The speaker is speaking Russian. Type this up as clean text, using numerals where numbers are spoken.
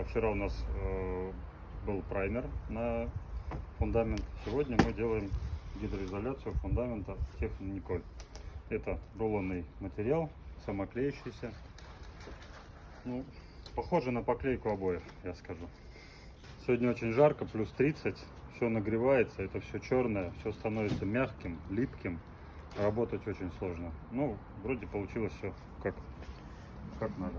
Вчера у нас был праймер на фундамент. Сегодня мы делаем гидроизоляцию фундамента Техниколь. Это рулонный материал, самоклеющийся. Ну, похоже на поклейку обоев, я скажу. Сегодня очень жарко, плюс 30. Все нагревается, это все черное, все становится мягким, липким. Работать очень сложно. Ну, вроде получилось все как надо.